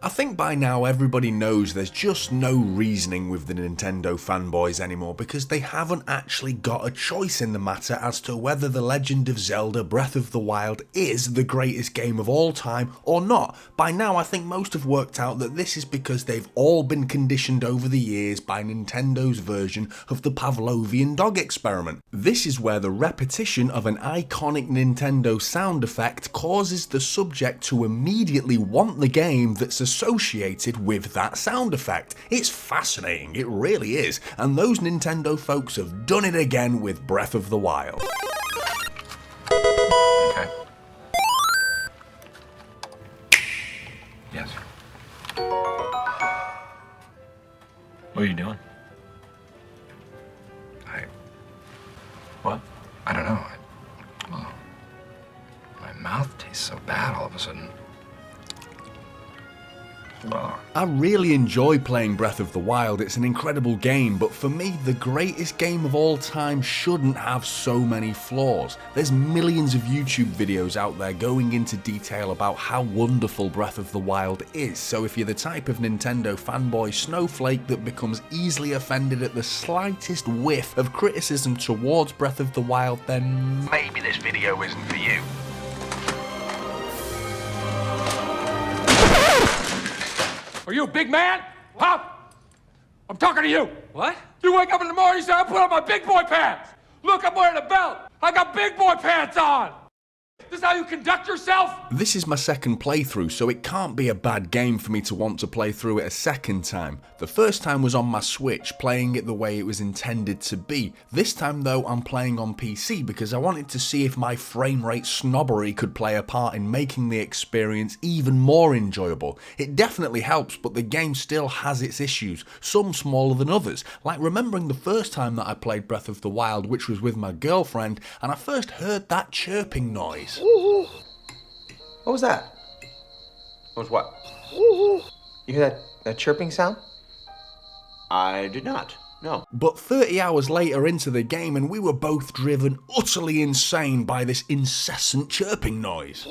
I think by now everybody knows there's just no reasoning with the Nintendo fanboys anymore because they haven't actually got a choice in the matter as to whether The Legend of Zelda Breath of the Wild is the greatest game of all time or not. By now I think most have worked out that this is because they've all been conditioned over the years by Nintendo's version of the Pavlovian dog experiment. This is where the repetition of an iconic Nintendo sound effect causes the subject to immediately want the game that's associated with that sound effect. It's fascinating, it really is, and those Nintendo folks have done it again with Breath of the Wild. Okay. Yes. What are you doing? What? I don't know. Well, my mouth tastes so bad all of a sudden. I really enjoy playing Breath of the Wild, it's an incredible game, but for me the greatest game of all time shouldn't have so many flaws. There's millions of YouTube videos out there going into detail about how wonderful Breath of the Wild is, so if you're the type of Nintendo fanboy snowflake that becomes easily offended at the slightest whiff of criticism towards Breath of the Wild, then maybe this video isn't for you. Are you a big man? Huh? I'm talking to you. What? You wake up in the morning and say, I put on my big boy pants. Look, I'm wearing a belt. I got big boy pants on. This is how you conduct yourself? This is my second playthrough, so it can't be a bad game for me to want to play through it a second time. The first time was on my Switch, playing it the way it was intended to be. This time though, I'm playing on PC because I wanted to see if my frame rate snobbery could play a part in making the experience even more enjoyable. It definitely helps, but the game still has its issues, some smaller than others, like remembering the first time that I played Breath of the Wild, which was with my girlfriend, and I first heard that chirping noise. What was that? What was what? You hear that chirping sound? I did not. No. But 30 hours later into the game and we were both driven utterly insane by this incessant chirping noise.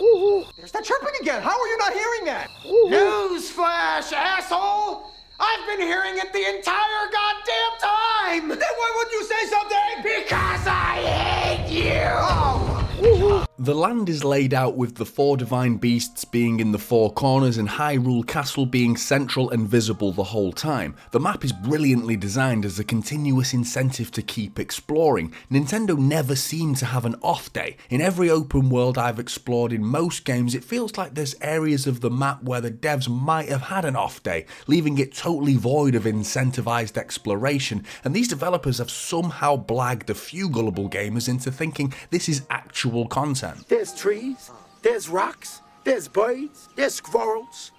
There's that chirping again! How are you not hearing that? Newsflash, asshole! I've been hearing it the entire goddamn time! Then why wouldn't you say something? Because I hate you! Oh. The land is laid out with the 4 divine beasts being in the 4 corners and Hyrule Castle being central and visible the whole time. The map is brilliantly designed as a continuous incentive to keep exploring. Nintendo never seemed to have an off day. In every open world I've explored in most games, it feels like there's areas of the map where the devs might have had an off day, leaving it totally void of incentivized exploration, and these developers have somehow blagged a few gullible gamers into thinking this is actual content. There's trees, there's rocks, there's birds, there's squirrels.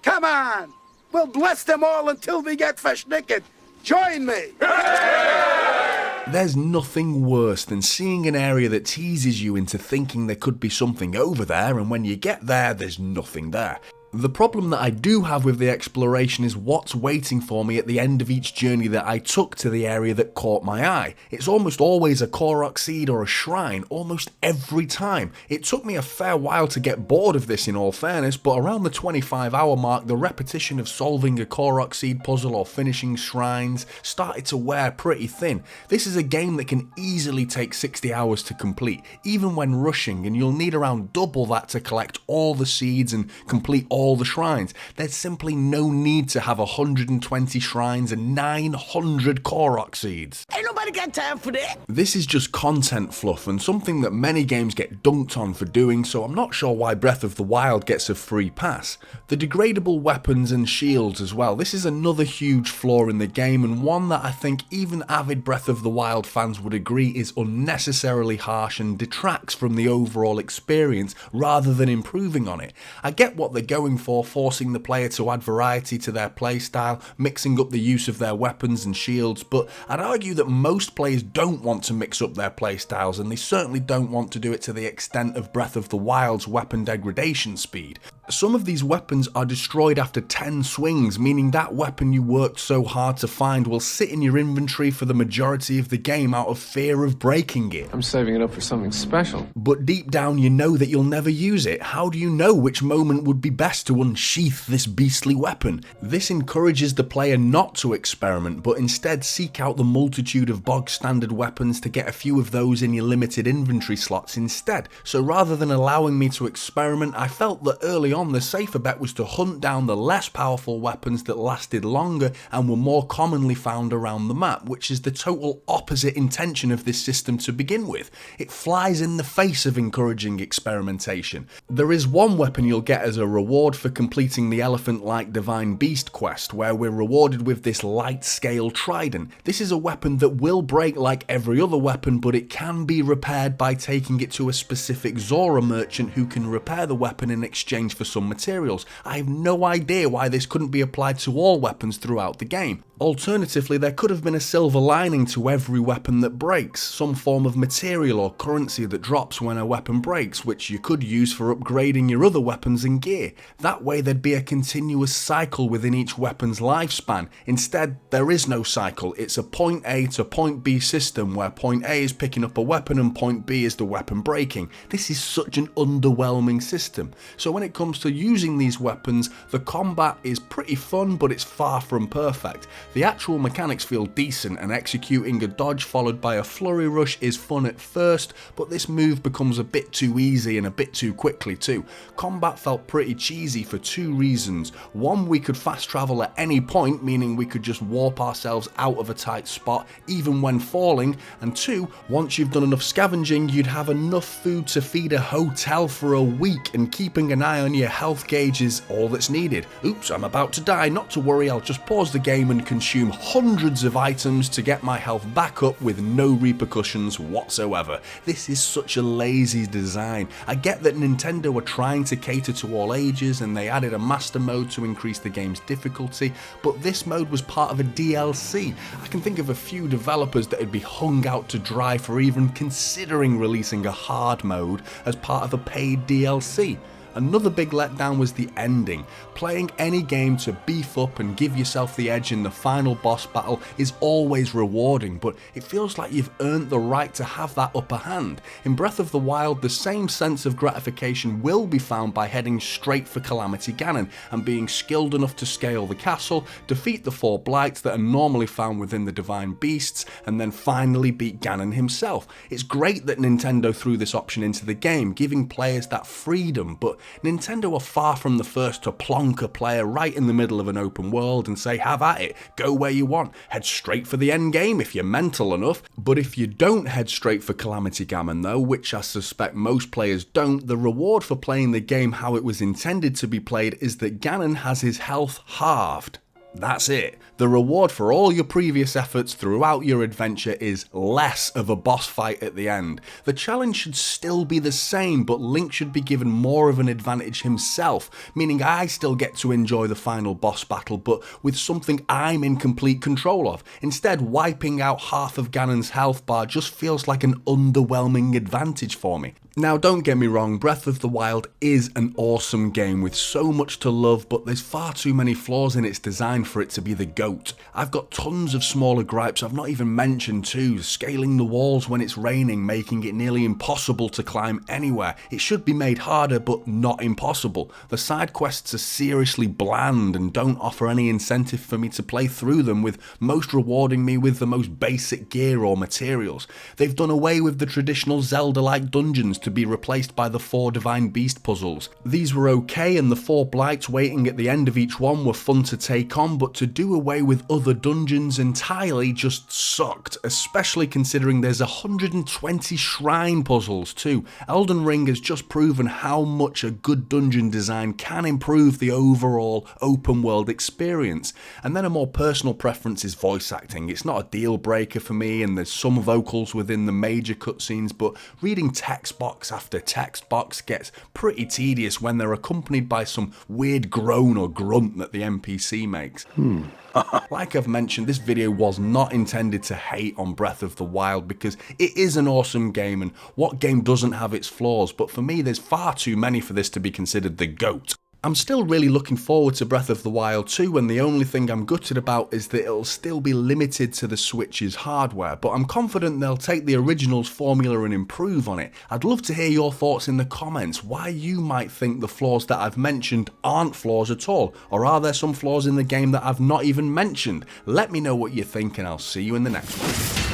Come on! We'll bless them all until we get fresh naked. Join me! There's nothing worse than seeing an area that teases you into thinking there could be something over there, and when you get there, there's nothing there. The problem that I do have with the exploration is what's waiting for me at the end of each journey that I took to the area that caught my eye. It's almost always a Korok seed or a shrine, almost every time. It took me a fair while to get bored of this in all fairness, but around the 25-hour mark the repetition of solving a Korok seed puzzle or finishing shrines started to wear pretty thin. This is a game that can easily take 60 hours to complete, even when rushing, and you'll need around double that to collect all the seeds and complete all the shrines. There's simply no need to have 120 shrines and 900 Korok seeds. Ain't nobody got time for that. This is just content fluff and something that many games get dunked on for doing, so I'm not sure why Breath of the Wild gets a free pass. The degradable weapons and shields as well, this is another huge flaw in the game, and one that I think even avid Breath of the Wild fans would agree is unnecessarily harsh and detracts from the overall experience rather than improving on it. I get what they're going for, forcing the player to add variety to their playstyle, mixing up the use of their weapons and shields, but I'd argue that most players don't want to mix up their playstyles, and they certainly don't want to do it to the extent of Breath of the Wild's weapon degradation speed. Some of these weapons are destroyed after 10 swings, meaning that weapon you worked so hard to find will sit in your inventory for the majority of the game out of fear of breaking it. I'm saving it up for something special. But deep down you know that you'll never use it. How do you know which moment would be best to unsheath this beastly weapon? This encourages the player not to experiment, but instead seek out the multitude of bog standard weapons to get a few of those in your limited inventory slots instead. So rather than allowing me to experiment, I felt that early on the safer bet was to hunt down the less powerful weapons that lasted longer and were more commonly found around the map, which is the total opposite intention of this system to begin with. It flies in the face of encouraging experimentation. There is one weapon you'll get as a reward for completing the elephant-like Divine Beast quest, where we're rewarded with this light scale trident. This is a weapon that will break like every other weapon, but it can be repaired by taking it to a specific Zora merchant who can repair the weapon in exchange for some materials. I have no idea why this couldn't be applied to all weapons throughout the game. Alternatively, there could have been a silver lining to every weapon that breaks, some form of material or currency that drops when a weapon breaks, which you could use for upgrading your other weapons and gear. That way there'd be a continuous cycle within each weapon's lifespan. Instead, there is no cycle. It's a point A to point B system where point A is picking up a weapon and point B is the weapon breaking. This is such an underwhelming system. So when it comes to using these weapons, the combat is pretty fun, but it's far from perfect. The actual mechanics feel decent, and executing a dodge followed by a flurry rush is fun at first, but this move becomes a bit too easy and a bit too quickly too. Combat felt pretty cheesy for two reasons. One, we could fast travel at any point, meaning we could just warp ourselves out of a tight spot even when falling, and two, once you've done enough scavenging, you'd have enough food to feed a hotel for a week, and keeping an eye on your health gauge is all that's needed. Oops, I'm about to die. Not to worry, I'll just pause the game and consume hundreds of items to get my health back up with no repercussions whatsoever. This is such a lazy design. I get that Nintendo were trying to cater to all ages and they added a master mode to increase the game's difficulty, but this mode was part of a DLC. I can think of a few developers that would be hung out to dry for even considering releasing a hard mode as part of a paid DLC. Another big letdown was the ending. Playing any game to beef up and give yourself the edge in the final boss battle is always rewarding, but it feels like you've earned the right to have that upper hand. In Breath of the Wild, the same sense of gratification will be found by heading straight for Calamity Ganon and being skilled enough to scale the castle, defeat the 4 blights that are normally found within the Divine Beasts, and then finally beat Ganon himself. It's great that Nintendo threw this option into the game, giving players that freedom, but Nintendo are far from the first to plonk a player right in the middle of an open world and say, have at it, go where you want, head straight for the end game if you're mental enough. But if you don't head straight for Calamity Ganon though, which I suspect most players don't, the reward for playing the game how it was intended to be played is that Ganon has his health halved. That's it. The reward for all your previous efforts throughout your adventure is less of a boss fight at the end. The challenge should still be the same, but Link should be given more of an advantage himself, meaning I still get to enjoy the final boss battle, but with something I'm in complete control of. Instead, wiping out half of Ganon's health bar just feels like an underwhelming advantage for me. Now, don't get me wrong, Breath of the Wild is an awesome game with so much to love, but there's far too many flaws in its design for it to be the GOAT. I've got tons of smaller gripes I've not even mentioned too, scaling the walls when it's raining, making it nearly impossible to climb anywhere. It should be made harder, but not impossible. The side quests are seriously bland and don't offer any incentive for me to play through them, with most rewarding me with the most basic gear or materials. They've done away with the traditional Zelda-like dungeons to be replaced by the 4 Divine Beast puzzles. These were okay, and the 4 blights waiting at the end of each one were fun to take on, but to do away with other dungeons entirely just sucked, especially considering there's 120 shrine puzzles too. Elden Ring has just proven how much a good dungeon design can improve the overall open world experience. And then a more personal preference is voice acting. It's not a deal breaker for me, and there's some vocals within the major cutscenes, but reading text box after text box gets pretty tedious when they're accompanied by some weird groan or grunt that the NPC makes. Like I've mentioned, this video was not intended to hate on Breath of the Wild because it is an awesome game, and what game doesn't have its flaws, but for me there's far too many for this to be considered the GOAT. I'm still really looking forward to Breath of the Wild 2, and the only thing I'm gutted about is that it'll still be limited to the Switch's hardware, but I'm confident they'll take the original's formula and improve on it. I'd love to hear your thoughts in the comments, why you might think the flaws that I've mentioned aren't flaws at all, or are there some flaws in the game that I've not even mentioned? Let me know what you think, and I'll see you in the next one.